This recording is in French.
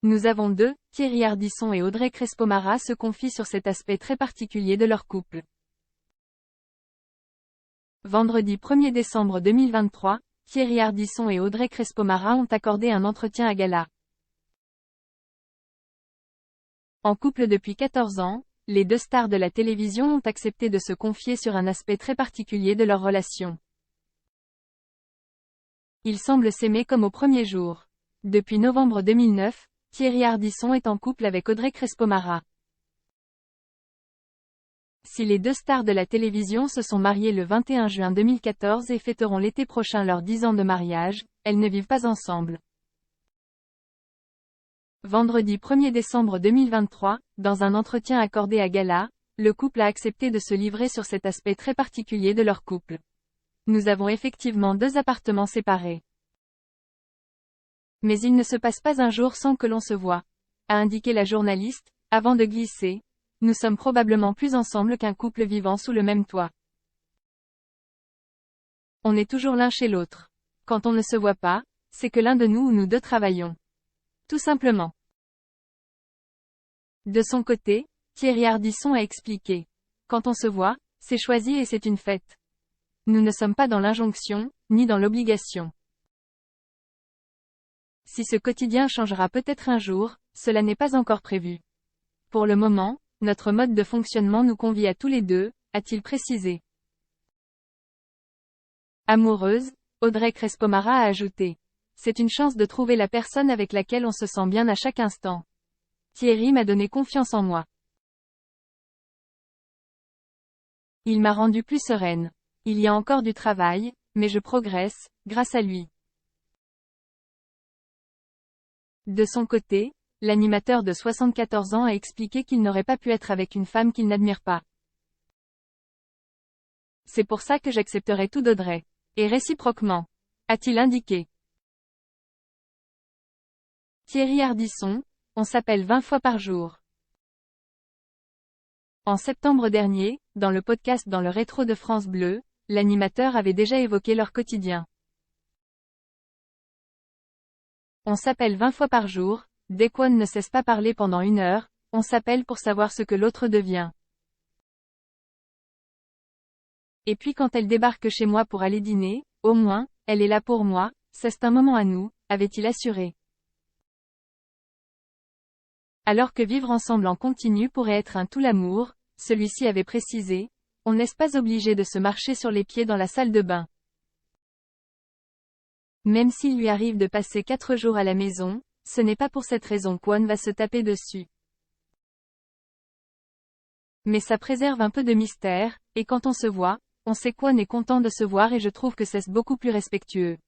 Nous avons deux, Thierry Ardisson et Audrey Crespo-Mara se confient sur cet aspect très particulier de leur couple. Vendredi 1er décembre 2023, Thierry Ardisson et Audrey Crespo-Mara ont accordé un entretien à Gala. En couple depuis 14 ans, les deux stars de la télévision ont accepté de se confier sur un aspect très particulier de leur relation. Ils semblent s'aimer comme au premier jour. Depuis novembre 2009, Thierry Ardisson est en couple avec Audrey Crespo-Mara. Si les deux stars de la télévision se sont mariées le 21 juin 2014 et fêteront l'été prochain leurs 10 ans de mariage, elles ne vivent pas ensemble. Vendredi 1er décembre 2023, dans un entretien accordé à Gala, le couple a accepté de se livrer sur cet aspect très particulier de leur couple. Nous avons effectivement deux appartements séparés. Mais il ne se passe pas un jour sans que l'on se voie, a indiqué la journaliste, avant de glisser. Nous sommes probablement plus ensemble qu'un couple vivant sous le même toit. On est toujours l'un chez l'autre. Quand on ne se voit pas, c'est que l'un de nous ou nous deux travaillons. Tout simplement. De son côté, Thierry Ardisson a expliqué. Quand on se voit, c'est choisi et c'est une fête. Nous ne sommes pas dans l'injonction, ni dans l'obligation. Si ce quotidien changera peut-être un jour, cela n'est pas encore prévu. Pour le moment, notre mode de fonctionnement nous convie à tous les deux, a-t-il précisé. Amoureuse, Audrey Crespo-Mara a ajouté. C'est une chance de trouver la personne avec laquelle on se sent bien à chaque instant. Thierry m'a donné confiance en moi. Il m'a rendue plus sereine. Il y a encore du travail, mais je progresse, grâce à lui. De son côté, l'animateur de 74 ans a expliqué qu'il n'aurait pas pu être avec une femme qu'il n'admire pas. C'est pour ça que j'accepterai tout d'Audrey. Et réciproquement. A-t-il indiqué. Thierry Ardisson, on s'appelle 20 fois par jour. En septembre dernier, dans le podcast Dans le rétro de France Bleu, l'animateur avait déjà évoqué leur quotidien. On s'appelle 20 fois par jour, dès qu'on ne cesse pas parler pendant 1 heure, on s'appelle pour savoir ce que l'autre devient. Et puis quand elle débarque chez moi pour aller dîner, au moins, elle est là pour moi, c'est un moment à nous, avait-il assuré. Alors que vivre ensemble en continu pourrait être un tout l'amour, celui-ci avait précisé, on n'est pas obligé de se marcher sur les pieds dans la salle de bain. Même s'il lui arrive de passer 4 jours à la maison, ce n'est pas pour cette raison qu'on va se taper dessus. Mais ça préserve un peu de mystère, et quand on se voit, on sait qu'on est content de se voir et je trouve que c'est beaucoup plus respectueux.